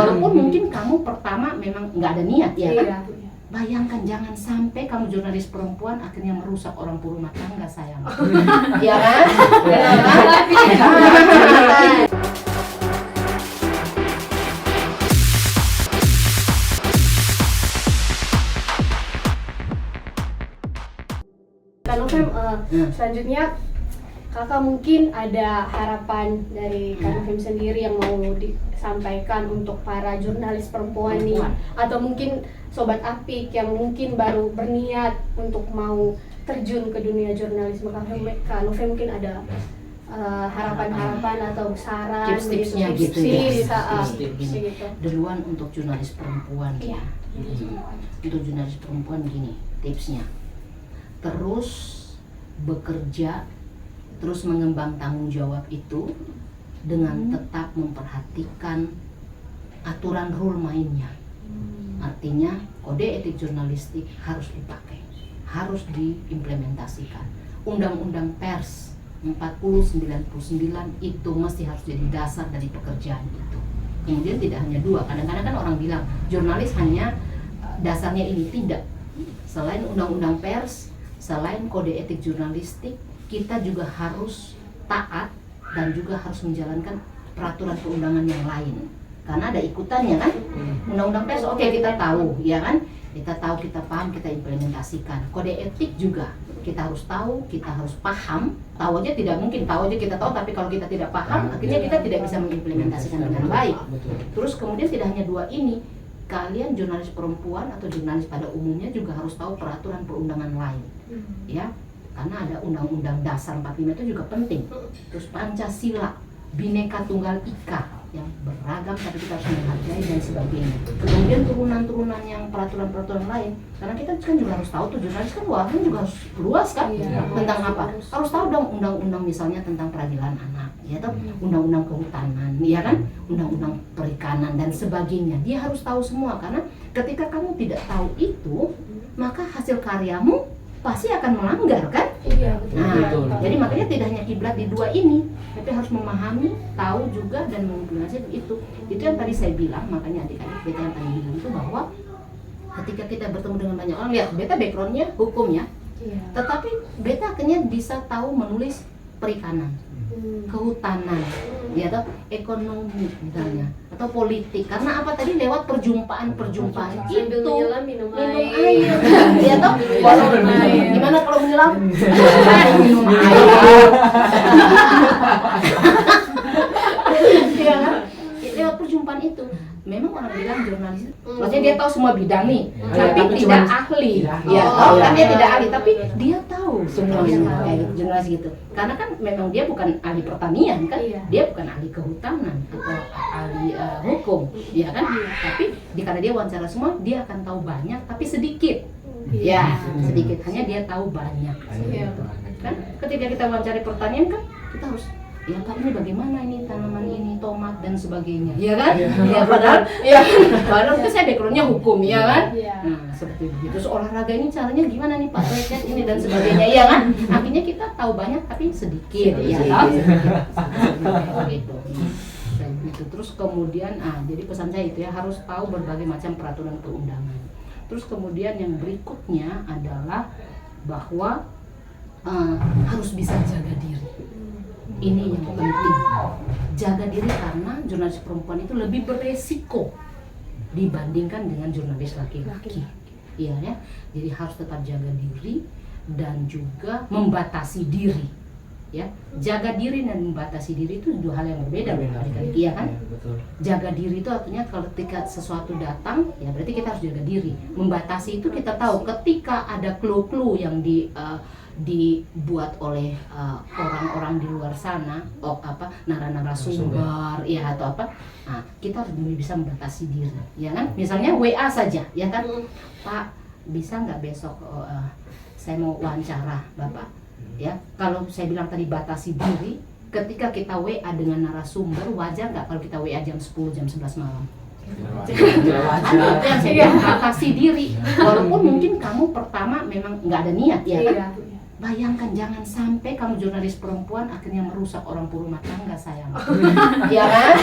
Walaupun mungkin kamu pertama memang nggak ada niat ya kan? Iya. Bayangkan jangan sampai kamu jurnalis perempuan akhirnya merusak orang rumah tangga sayang. Iya kan? Kak Novem, selanjutnya kakak mungkin ada harapan dari Kak Novem sendiri yang mau disampaikan untuk para jurnalis perempuan nih, atau mungkin Sobat Apik yang mungkin baru berniat untuk mau terjun ke dunia jurnalisme. Kak Novem mungkin ada harapan-harapan atau saran, tips-tipsnya gitu ya. tips gitu. Duluan untuk jurnalis perempuan. Iya. Untuk jurnalis perempuan gini tipsnya. Terus bekerja, terus mengembang tanggung jawab itu dengan tetap memperhatikan aturan rule mainnya. Artinya kode etik jurnalistik harus dipakai, harus diimplementasikan. Undang-undang pers 4099 itu mesti harus jadi dasar dari pekerjaan itu. Kemudian tidak hanya dua, kadang-kadang kan orang bilang jurnalis hanya dasarnya ini, tidak. Selain undang-undang pers, selain kode etik jurnalistik, kita juga harus taat dan juga harus menjalankan peraturan perundangan yang lain. Karena ada ikutannya kan, undang-undang pers oke, kita tahu, ya kan? Kita tahu, kita paham, kita implementasikan. Kode etik juga kita harus tahu, kita harus paham. Tahu aja tidak mungkin, tahu aja kita tahu, tapi kalau kita tidak paham, akhirnya kita tidak bisa mengimplementasikan dengan baik. Terus kemudian tidak hanya dua ini, kalian jurnalis perempuan atau jurnalis pada umumnya juga harus tahu peraturan perundangan lain, ya. Karena ada Undang-Undang Dasar 45 itu juga penting. Terus Pancasila, Bhinneka Tunggal Ika yang beragam tapi kita harus menghargai dan sebagainya. Kemudian turunan-turunan yang peraturan-peraturan lain, karena kita kan juga harus tahu tuh, jurnalis kan warnanya juga harus luas kan, tentang apa? Harus tahu dong undang-undang misalnya tentang peradilan anak, ya toh, undang-undang kehutanan, ya kan, undang-undang perikanan dan sebagainya. Dia harus tahu semua, karena ketika kamu tidak tahu itu, maka hasil karyamu pasti akan melanggar kan? Iya, betul. Jadi makanya tidak hanya kiblat di dua ini, tapi harus memahami, tahu juga dan mengimplementasikan itu. Itu yang tadi saya bilang, makanya adik-adik beta yang tadi bilang itu bahwa ketika kita bertemu dengan banyak orang, lihat beta backgroundnya hukum ya, tetapi beta akhirnya bisa tahu menulis perikanan, kehutanan, ya atau ekonomi misalnya, atau politik. Karena apa tadi lewat perjumpaan-perjumpaan itu minum air, ya toh. Gimana kalau menyelam? Minum air. Iya kan? Lewat perjumpaan itu. Memang orang bilang jurnalis, maksudnya dia tahu semua bidang nih, tapi tidak ahli. Ya, kan dia tidak ahli, tapi dia tahu semua kayak jurnalis gitu. Karena kan memang dia bukan ahli pertanian kan, dia bukan ahli kehutanan atau ahli hukum, ya kan? Tapi karena dia wawancara semua, dia akan tahu banyak, tapi sedikit. Ya, sedikit. Hanya dia tahu banyak. Kan? Ketika kita wawancara pertanian kan, kita harus ya Kak, ini bagaimana ini tanaman ini, tomat dan sebagainya, ya kan? Ya padahal itu saya backgroundnya hukum, ya kan? Nah seperti itu. Terus olahraga ini caranya gimana nih Pak, racket ini dan sebagainya, ya kan? Akhirnya kita tahu banyak tapi sedikit, ya kan? Gitu. Gitu. Terus kemudian, jadi pesan saya itu ya, harus tahu berbagai macam peraturan perundangan. Terus kemudian yang berikutnya adalah bahwa harus bisa jaga diri. Ini yang penting, jaga diri, karena jurnalis perempuan itu lebih beresiko dibandingkan dengan jurnalis laki-laki. Iya ya, jadi harus tetap jaga diri dan juga membatasi diri. Ya, jaga diri dan membatasi diri itu dua hal yang berbeda, adik-adik, iya kan? Jaga diri itu artinya kalau ketika sesuatu datang, ya berarti kita harus jaga diri. Membatasi itu kita tahu ketika ada clue-clue yang dibuat oleh orang-orang di luar sana, narasumber ya atau apa, kita harus bisa membatasi diri, ya kan? Misalnya WA saja, ya kan? Pak, bisa nggak besok saya mau wawancara Bapak, ya? Kalau saya bilang tadi batasi diri, ketika kita WA dengan narasumber, wajar nggak kalau kita WA jam 10, jam 11 malam? Yang saya bilang batasi diri, walaupun mungkin kamu pertama memang nggak ada niat, ya kan? Bayangkan jangan sampai kamu jurnalis perempuan akhirnya merusak orang rumah tangga sayang. Ya kan?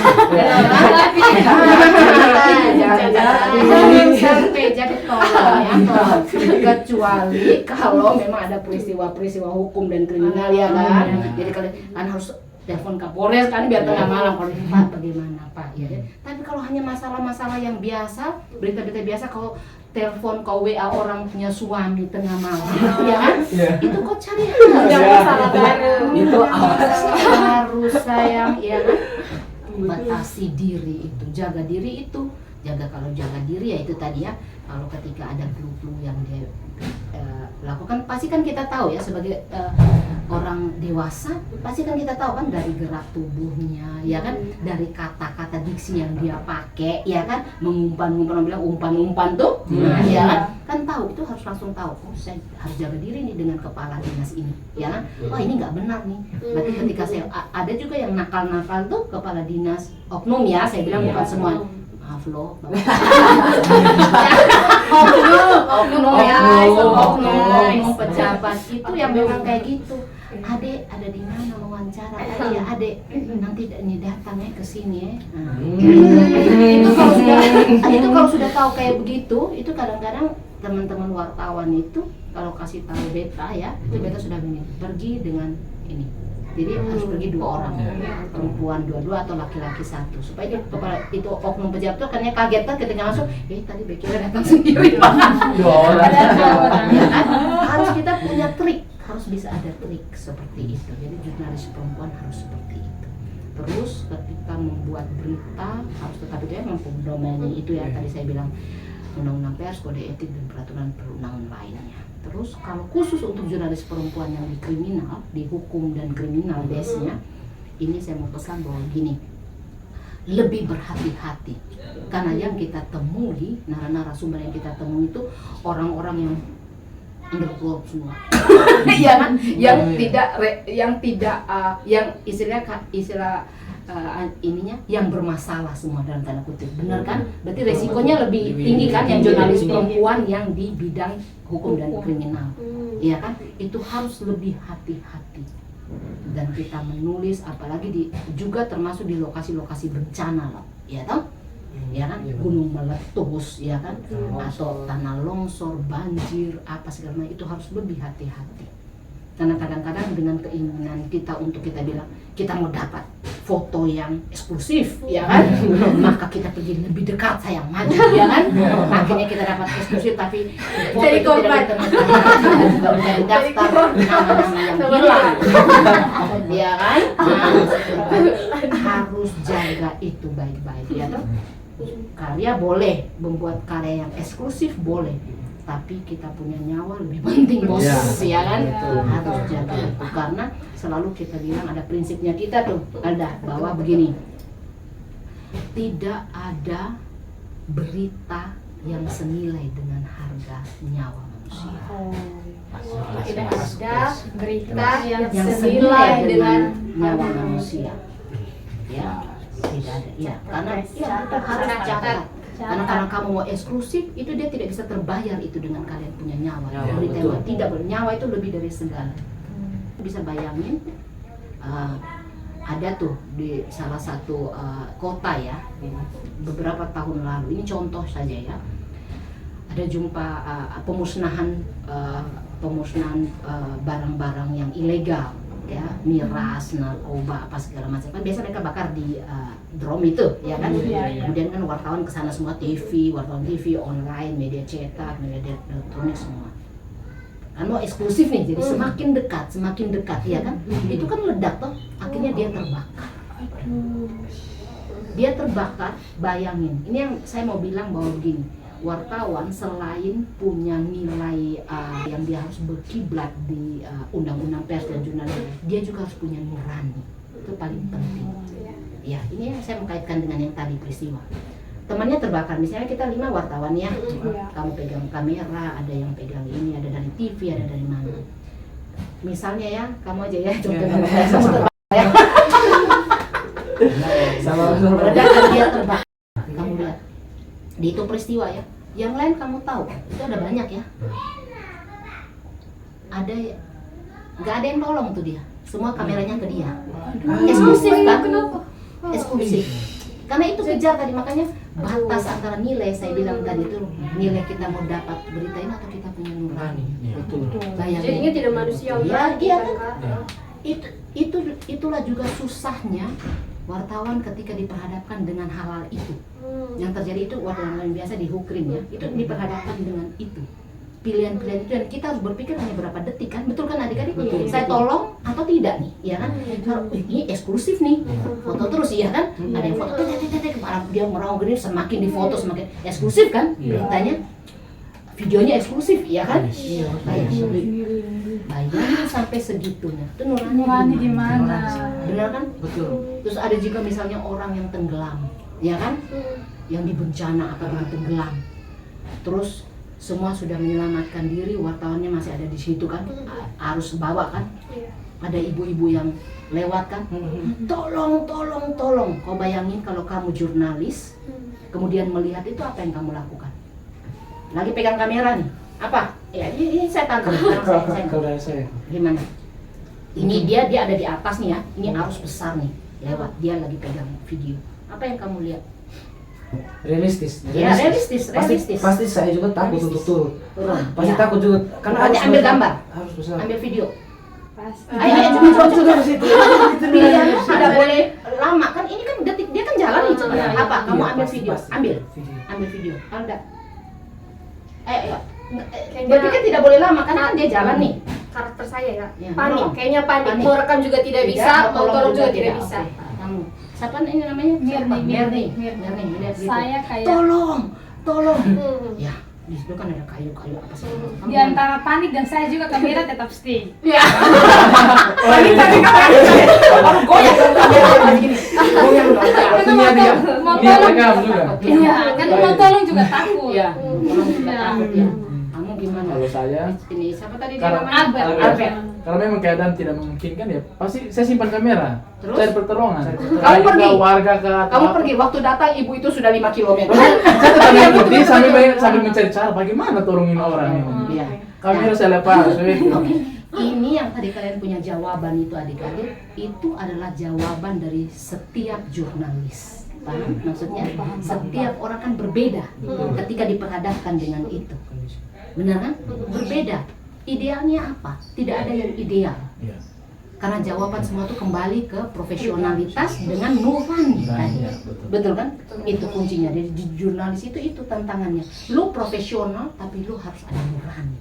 kecuali kalau memang ada peristiwa hukum dan kriminal ya kan. Jadi kalian kan harus telepon Kapolres kan biar tengah malam, kalau Pak bagaimana Pak ya. Tapi kalau hanya masalah-masalah yang biasa, berita-berita biasa, kalau telepon kau WA orang punya suami tengah malam ya kan, itu kau cari masalah baru. Itu harus sayang ya kan. Batasi diri itu, jaga diri itu, kalau jaga diri ya itu tadi ya, kalau ketika ada clue-clue yang dia lakukan, pasti kan kita tahu ya sebagai orang dewasa, pasti kan kita tahu kan dari gerak tubuhnya ya kan, dari kata-kata diksi yang dia pakai ya kan, mengumpan bilang umpan tuh ya kan tahu, itu harus langsung tahu, oh saya harus jaga diri nih dengan kepala dinas ini ya kan, wah ini nggak benar nih. Berarti ketika saya ada juga yang nakal tuh kepala dinas oknum ya, saya bilang bukan semua, maaf loh oknum pejabat itu yang memang kayak gitu. Adek ada di mana wawancara? Ya adek nanti ini datangnya ke sini ya. Itu kalau sudah tahu kayak begitu, itu kadang-kadang teman-teman wartawan itu kalau kasih tahu beta ya, itu beta sudah begini, pergi dengan ini. Jadi harus pergi 2 orang, perempuan 2 atau laki-laki 1, supaya dia kepala itu oknum pejabat itu kan kaget kan ketika masuk, tadi Bekira datang sendiri Pak. 2 orang. Harus kita punya trik, harus bisa ada trik seperti itu. Jadi jurnalis perempuan harus seperti itu. Terus ketika membuat berita harus tetap itu ya, mempedomani itu ya tadi saya bilang, undang-undang pers, kode etik dan peraturan perundangan lainnya. Terus kalau khusus untuk jurnalis perempuan yang di kriminal, di hukum dan kriminal biasanya, ini saya mau pesan bahwa gini, lebih berhati-hati, karena yang kita temui, narasumber yang kita temui itu orang-orang yang underground semua, ya kan, yang istilah ininya yang bermasalah semua dalam tanda kutip, benar kan? Berarti resikonya lebih tinggi kan yang jurnalis perempuan yang di bidang hukum dan kriminal, ya kan? Itu harus lebih hati-hati. Dan kita menulis, apalagi juga termasuk di lokasi-lokasi bencana loh, ya toh? Ya kan, gunung meletus, ya kan, atau tanah longsor, banjir, apa segala macam, itu harus lebih hati-hati. Karena kadang-kadang dengan keinginan kita untuk kita bilang kita mau dapat foto yang eksklusif, ya kan, maka kita pergi lebih dekat, sayang maju, ya kan, akhirnya kita dapat eksklusif tapi foto jadi itu tidak ditemukan, juga mencari daftar nama-nama yang hilang, ya kan, harus jaga itu baik-baik, ya kan. Karya boleh, membuat karya yang eksklusif boleh, tapi kita punya nyawa lebih penting bos, ya kan, harus jaga itu. Karena selalu kita bilang ada prinsipnya kita tuh, ada bahwa begini, tidak ada berita yang senilai dengan harga nyawa manusia. Tidak ada berita yang Yang senilai dengan nyawa manusia, ya tidak ada, ya karena ya, itu harus catat. Karena kalau kamu mau eksklusif, itu dia tidak bisa terbayar itu dengan kalian punya nyawa. Berita yang tidak bernyawa itu lebih dari segala. Bisa bayangin, ada tuh di salah satu kota ya, beberapa tahun lalu, ini contoh saja ya, ada jumpa pemusnahan barang-barang yang ilegal, ya, miras, narkoba, apa segala macam. Kan biasa mereka bakar di drum itu, ya kan. Kemudian kan wartawan kesana semua, wartawan TV, online, media cetak, media elektronik semua. Kan mau eksklusif nih, jadi semakin dekat, ya kan. Itu kan ledak toh, akhirnya dia terbakar. Dia terbakar, bayangin. Ini yang saya mau bilang bahwa begini, wartawan selain punya nilai yang dia harus berkiblat di undang-undang pers dan jurnalisme, dia juga harus punya nurani. Itu paling penting. Ya, ini yang saya mengkaitkan dengan yang tadi peristiwa. Temannya terbakar, misalnya kita 5 wartawan ya, kamu pegang kamera, ada yang pegang ini, ada dari TV, ada dari mana. Misalnya ya, kamu aja ya, contohnya kamu terbakar ya. Ledakan dia terbakar, kamu lihat. Di itu peristiwa ya, yang lain kamu tahu, itu ada banyak ya. Ada, nggak ada yang tolong tuh dia, semua kameranya ke dia. Eksklusif kan? Eksklusif. Karena itu kejar tadi, makanya batas antara nilai saya bilang tadi itu, nilai kita mau dapat berita ini atau kita punya nurani. Betul. Bayangin. Jadinya tidak manusiawi Iya, lagi iya kan, kan? Kak? Itulah juga susahnya wartawan ketika diperhadapkan dengan hal-hal itu. Yang terjadi itu wartawan yang biasa di Hukrim ya, itu diperhadapkan dengan itu. Pilihan-pilihan itu, dan kita harus berpikir hanya berapa detik kan, betul kan adik-adik? Betul. Saya tolong atau tidak nih, ya kan? Kalau ini eksklusif nih, foto terus ya kan? Ada yang foto, malah dia meraung gini, semakin difoto semakin eksklusif kan? Beritanya, videonya eksklusif, ya kan? Iya. Bayangin sampai segitunya, itu Nurani di mana? benar kan? Betul. Terus ada juga misalnya orang yang tenggelam, ya kan? Yang di bencana atau yang tenggelam, terus semua sudah menyelamatkan diri, wartawannya masih ada di situ kan, harus bawa kan, ada ibu-ibu yang lewat kan, tolong. Kau bayangin kalau kamu jurnalis, kemudian melihat itu, apa yang kamu lakukan? Lagi pegang kamera nih, apa? Ya ini saya tangkap, saya. Gimana? Ini dia ada di atas nih ya, ini arus besar nih, lewat, dia lagi pegang video. Apa yang kamu lihat? Realistis. Ya, realistis. Pasti saya juga takut untuk turun. Pasti Ya. takut juga. Karena Berarti harus ambil besar. gambar. Harus besar. Ambil video. Pasti. Ayo coba ke situ. Pilihannya tidak boleh lama kan, ini kan detik, dia kan jalan nih. Iya, Apa? Kamu Iya, ambil pasti, video, pasti. ambil video. Kalau enggak, ayo. Kayaknya- Berarti kan tidak boleh lama karena kan dia jalan nih. Karakter saya ya, Ya, panik, tolong. kayaknya panik. Panik. Mau rekam juga tidak bisa, mau tolong juga tidak bisa. Oke. Kamu, siapa ini namanya? Mirni. Mirni, lihat gitu. Saya kayak Tolong. Hmm. Ya, di situ kan ada kayu-kayu apa sih? di antara panik dan saya juga kamera tetap stay. Ya. Panik tapi kamera Orang goyang kan kamera begini. Goyang dong. Waktunya dia. Mau Dia tolong. rekam juga. Iya, kan mau tolong juga takut. Iya, orang juga Iya. takut ya. Kamu gimana? Kalau saya, Ini siapa tadi dia Karena- namanya? Albert. kalau memang keadaan tidak memungkinkan ya pasti saya simpan kamera. Terus? Cari pertolongan. Kamu Kayu pergi? ke warga ke atau Kamu apa. pergi, waktu datang ibu itu sudah 5 kilometer. Saya tetap mengikuti sambil mencari cara bagaimana tolongin orang ini. Iya. Kamera saya lepas. Oke. Ini yang tadi kalian punya jawaban itu adik-adik, itu adalah jawaban dari setiap jurnalis. Paham? Maksudnya setiap orang kan berbeda ketika diperhadapkan dengan itu. Benar kan? Berbeda. Idealnya apa? Tidak ada yang ideal. Iya. Karena jawaban semua itu kembali ke profesionalitas dengan nurani tadi. Iya, betul. Betul kan? Itu kuncinya. Jadi di jurnalis itu tantangannya. Lu profesional tapi lu harus ada nurani.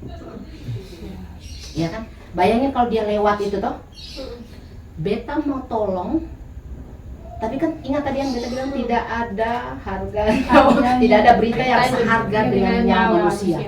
Ya kan? Bayangin kalau dia lewat itu toh. Beta mau tolong, tapi kan ingat tadi yang beta bilang tidak ada harga, tidak ada berita yang seharga dengan nyawa manusia.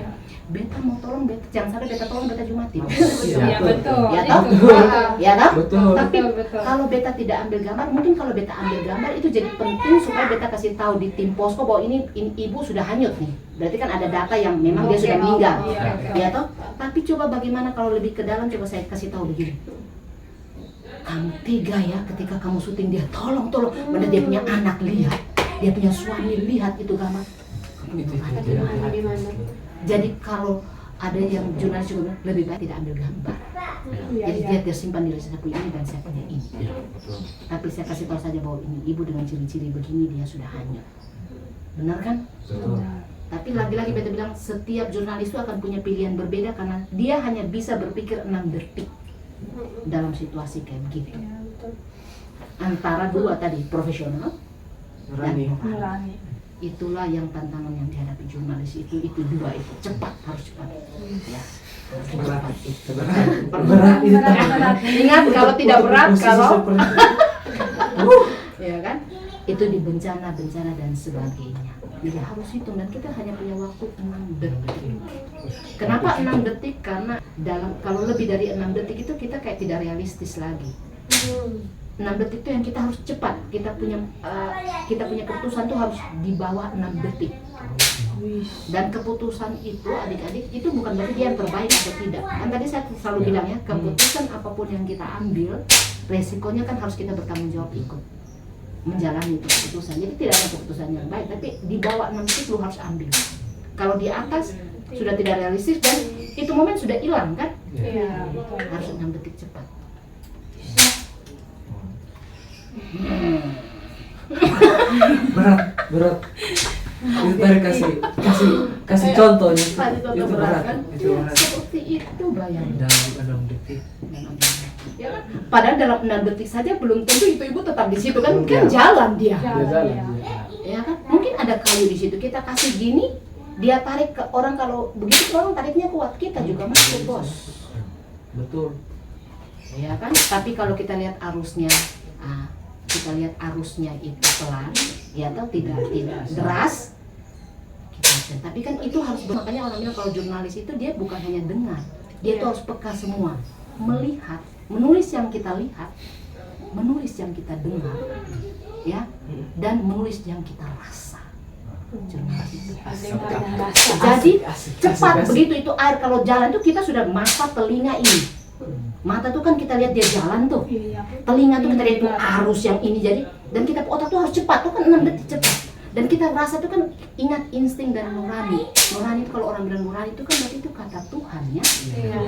Beta mau tolong, beta jangan sampai beta tolong beta cuma mati. Iya betul. Ya Itu. toh? Ya toh? Betul. Tapi Betul. kalau beta tidak ambil gambar, mungkin kalau beta ambil gambar itu jadi penting supaya beta kasih tahu di tim posko bahwa ini ibu sudah hanyut nih. Berarti kan ada data yang memang dia Oke, sudah meninggal. iya, oke. Ya toh? Tapi coba bagaimana kalau lebih ke dalam, coba saya kasih tahu begini. Kamu tega ya ketika kamu syuting dia, tolong. Padahal dia punya anak lihat, dia punya suami lihat itu gambar. Kamu berkata gimana? Jadi kalau ada yang jurnalis juga bilang, lebih baik tidak ambil gambar. Iya, Jadi iya. dia tersimpan di saya punya ini dan saya punya ini. Iya, betul. Tapi saya kasih tahu saja bahwa ini ibu dengan ciri-ciri begini dia sudah hanyut. Benar kan? Betul. Tapi lagi-lagi beta bilang setiap jurnalis itu akan punya pilihan berbeda karena dia hanya bisa berpikir 6 detik dalam situasi kayak begitu. Iya, betul. Antara dua tadi, profesional dan Nurani. Nurani. itulah yang tantangan yang dihadapi jurnalis itu dua itu, cepat, harus cepat. Ya. Berat. Berat. Berat. Ingat kalau tidak berat, Posisi kalau seperti- ya kan, itu di bencana-bencana dan sebagainya. Jadi harus hitung dan kita hanya punya waktu 6 detik. Kenapa 6 detik? Karena kalau lebih dari 6 detik itu kita kayak tidak realistis lagi. 6 detik itu yang kita harus cepat. Kita punya keputusan tuh harus di bawah 6 detik. Dan keputusan itu adik-adik itu bukan berarti dia yang terbaik atau tidak. Kan tadi saya selalu bilang ya, keputusan apapun yang kita ambil, resikonya kan harus kita bertanggung jawab ikut menjalani itu keputusan. Jadi tidak ada keputusan yang baik, tapi di bawah 6 detik lu harus ambil. Kalau di atas sudah tidak realistis dan itu momen sudah hilang kan? Iya, betul. Harus 6 detik cepat. Berat. Itu tadi kasih contohnya. Kasih contoh Itu berat berat. kan? Itu Ya, berat. seperti itu bayangin. Dalam detik. Ya kan? Padahal dalam 6 detik saja belum tentu ibu-ibu tetap di situ kan, kan Iya. jalan dia. Dia jalan. Iya. Dia. Ya kan? Mungkin ada kayu di situ, kita kasih gini, dia tarik ke orang, kalau begitu orang tariknya kuat, kita juga masuk bos. Betul. Ya kan? Tapi kalau kita lihat arusnya, kita lihat arusnya itu pelan, ya atau tidak deras, kita tapi kan itu harus, makanya orang bilang kalau jurnalis itu dia bukan hanya dengar, dia tuh harus peka semua, melihat, menulis yang kita lihat, menulis yang kita dengar, ya, dan menulis yang kita rasa. Jurnalis itu. Dengar dan rasa. Jadi Asik, cepat asik. begitu itu air kalau jalan tuh kita sudah mata telinga ini. Mata tuh kan kita lihat dia jalan tuh. Iya. Telinga tuh kita lihat tuh arus yang ini, jadi dan kita otak tuh harus cepat tuh kan 6 detik cepat. Dan kita rasa tuh kan ingat insting dan nurani. Nurani itu kalau orang bilang nurani itu kan berarti itu kata Tuhan ya.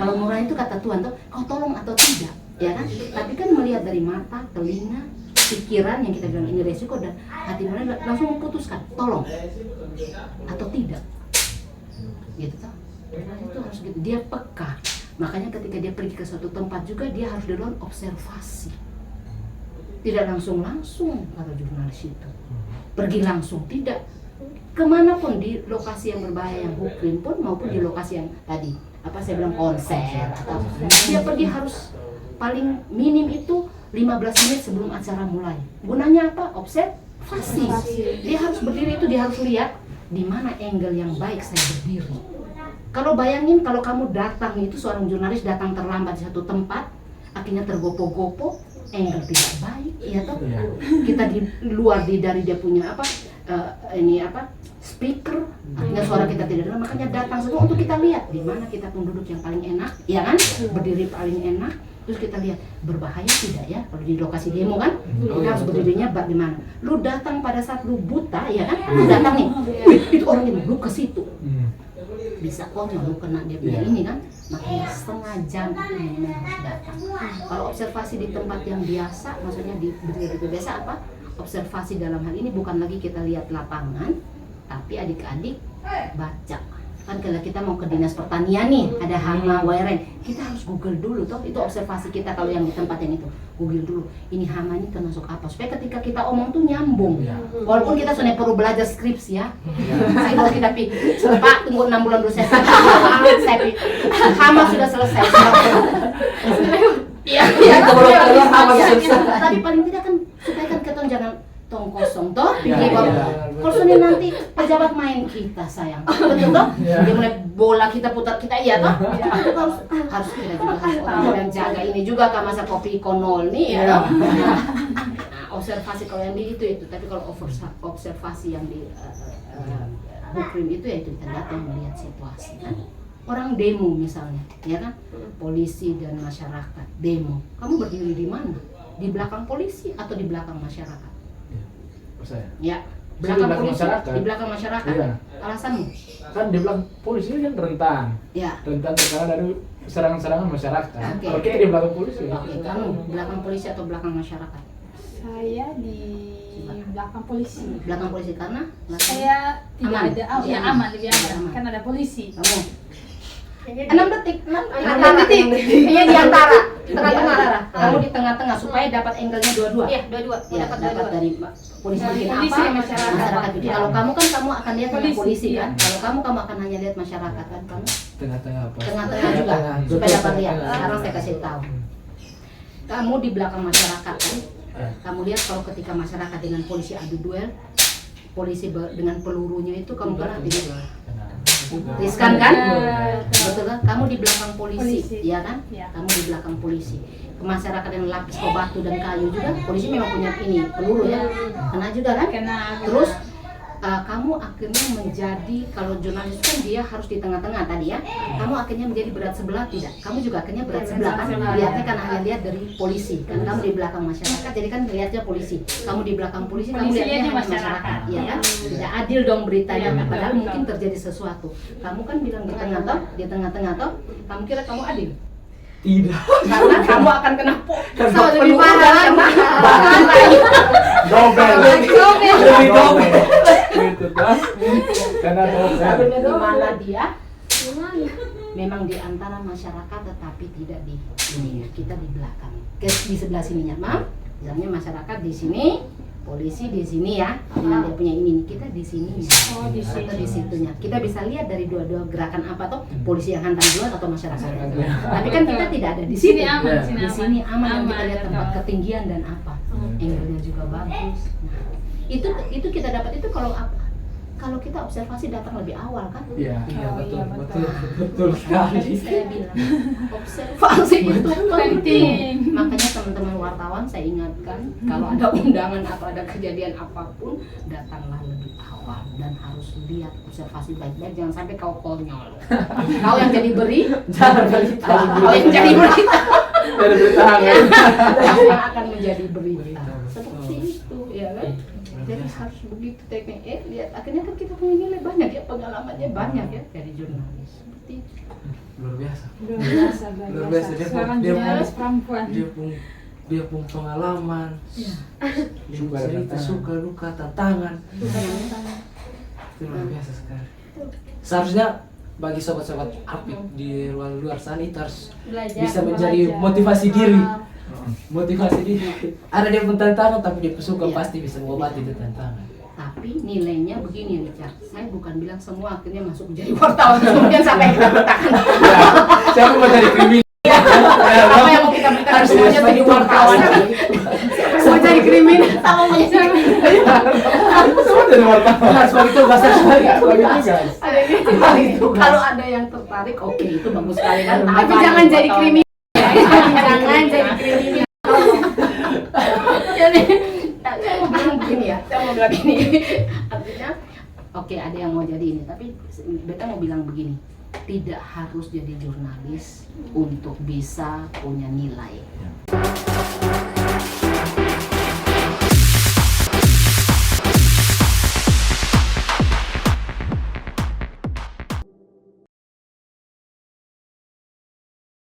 Kalau nurani itu kata Tuhan tuh kau tolong atau tidak, ya kan? Tapi kan melihat dari mata, telinga, pikiran yang kita bilang ini resiko dan hati nurani langsung memutuskan tolong atau tidak. Gitu toh. Nurani itu harus gitu, dia peka. Makanya ketika dia pergi ke suatu tempat juga dia harus duluan observasi. Tidak langsung kalau jurnalis itu. Pergi langsung tidak. Kemanapun di lokasi yang berbahaya yang hukum pun maupun di lokasi yang tadi apa saya bilang konser atau dia pergi harus paling minim itu 15 menit sebelum acara mulai. Gunanya apa? Observasi. Dia harus berdiri itu dia harus lihat di mana angle yang baik saya berdiri. Kalau bayangin kalau kamu datang itu seorang jurnalis datang terlambat di satu tempat, akhirnya tergopo-gopo, angle tidak baik, ya toh. Kita di luar dari dia punya speaker, akhirnya suara kita tidak dengar, makanya datang semua untuk kita lihat di mana kita pun duduk yang paling enak, ya kan? Berdiri paling enak. Terus kita lihat berbahaya tidak ya kalau di lokasi demo kan, kita harus berdirinya bagaimana. Lu datang pada saat lu buta, ya kan? Lu datang nih, itu orang yang lu ke situ. Bisa konyol lu kena dia punya ini kan, makanya setengah jam itu memang harus datang. Kalau observasi di tempat yang biasa, maksudnya di biasa apa? Observasi dalam hal ini bukan lagi kita lihat lapangan, tapi adik-adik baca. Kan kalau kita mau ke dinas pertanian nih, ada hama wairen, kita harus google dulu toh, itu observasi kita kalau yang di tempat yang itu. Google dulu, ini hama ini termasuk apa, supaya ketika kita omong tuh nyambung. Walaupun kita sebenarnya perlu belajar skripsi ya. Saya kalau kita Pak tunggu 6 bulan dulu saya hama sudah selesai. Iya, tapi paling tidak kan supaya kan kita jangan tong kosong toh, kalau sudah nanti pejabat main kita sayang, betul toh? Dia mulai bola kita putar kita iya toh? Itu harus kita juga harus orang yang jaga ini juga kan masa kopi konol nih ya toh? Observasi kalau yang di itu, tapi kalau observasi yang di Bukrim itu ya itu kita datang melihat situasi kan. Orang demo misalnya, ya kan? Polisi dan masyarakat demo. Kamu berdiri di mana? Di belakang polisi atau di belakang masyarakat? Saya. Ya, Saya belakang di belakang polisi, masyarakat. di belakang masyarakat. Iya. Alasanmu? Kan dia bilang polisi kan rentan. Ya. Rentan terkena dari serangan-serangan masyarakat. Oke. Kalau kita di belakang polisi. Oke, kamu belakang polisi atau belakang masyarakat? Saya di belakang polisi. Belakang polisi karena Saya tidak Aman. ada, Iya, aman, lebih Iya, aman. aman. Kan ada polisi. kamu Kayaknya 6 detik, 6 detik. Iya di antara, tengah-tengah. Kamu di tengah-tengah supaya dapat angle-nya dua-dua. Iya, dua-dua. Ya, dapat dari polisi Dari bikin polisi apa, dan masyarakat. Jadi kalau kamu kan kamu akan lihat Polisi, polisi iya. kan. Kalau kamu akan hanya lihat masyarakat kan. Kamu Tengah-tengah apa? tengah-tengah juga supaya dapat lihat. Sekarang saya kasih tahu. Kamu di belakang masyarakat kan. Kamu lihat kalau ketika masyarakat dengan polisi adu duel, polisi dengan pelurunya itu kamu kena tidak riskan kan? Betul kan? Kamu di belakang polisi, ya kan? Ya. Kamu di belakang polisi. Masyarakat yang lapis batu dan kayu juga, polisi memang punya ini peluru ya, kena juga kan? Kena. Terus kamu akhirnya menjadi, kalau jurnalis kan dia harus di tengah-tengah tadi ya, kamu akhirnya menjadi berat sebelah tidak? Kamu juga akhirnya berat sebelah kan? Lihatnya kan hanya lihat dari polisi, kan kamu di belakang masyarakat, jadi kan lihatnya polisi. Kamu di belakang polisi, kamu lihatnya hanya masyarakat, ya kan? Tidak adil dong beritanya, padahal mungkin terjadi sesuatu. Kamu kan bilang di tengah toh, di tengah-tengah toh, kamu kira kamu adil? Tidak. Karena kamu akan kena Sama lebih parah kan? Dobel. Lebih dobel. takut ah. Karena Di mana dia Gimana? memang di antara masyarakat tetapi tidak di ini, kita di belakang, di sebelah sininya, Mam. Misalnya masyarakat di sini, polisi di sini ya, dengan dia punya ini, kita di sini Oh, di sini. atau di situnya. Kita bisa lihat dari dua-dua gerakan apa tuh, polisi yang hantam duluan atau masyarakat. Tapi kan kita tidak ada di Sini sini. aman, Ya. sini Di sini aman, dan kita Aman, lihat tempat betul. ketinggian dan apa, angle-nya juga bagus. Nah, itu kita dapat itu kalau kita observasi datang lebih awal kan. Iya. Iya Oh, betul, iya, betul, betul. betul sekali. Tadi saya bilang observasi itu penting. Penting. Makanya teman-teman wartawan saya ingatkan, kalau ada undangan atau ada kejadian apapun, datanglah lebih awal dan harus lihat observasi baik-baik, jangan sampai kau konyol. Kau yang jadi Jangan berita. kau yang jadi berita, Dari berita hangat. yang akan menjadi berita. Berita, betul. Seperti itu, ya kan? Jadi biasa. harus begitu teknik. Lihat, akhirnya kan kita punya nilai banyak ya, pengalamannya banyak ya dari jurnalis. Seperti itu. Luar biasa. Luar biasa, Luar biasa. Seorang Dia- jurnalis perempuan. Dia pun pengalaman, Iya. dia Suka dan cerita tantangan. suka duka tantangan. Itu luar biasa sekali. Seharusnya bagi sobat-sobat Apik di luar sana itu harus Belajar. bisa menjadi belajar. motivasi diri. Motivasi diri. Ada dia pun tantangan tapi dia suka Iya. pasti bisa mengobati itu tantangan. Tapi nilainya begini Richard, saya bukan bilang semua akhirnya masuk menjadi wartawan kemudian sampai kita bertahan. Ya. Siapa mau jadi kriminal? Apa yang mau kita beritakan Harus semuanya jadi jadi wartawan. Mau jadi kriminal sama mau jadi Semua jadi wartawan. Harus bagi tugas, harus bagi Bagi tugas. tugas. ada yang tertarik. Kalau ada yang tertarik, oke itu bagus sekali kan. Tapi jangan jadi kriminal. Jangan jadi kriminal. Jadi saya mau bilang begini ya, saya mau bilang gini. Artinya, oke ada yang mau jadi ini, tapi beta mau bilang begini. Tidak harus jadi jurnalis untuk bisa punya nilai.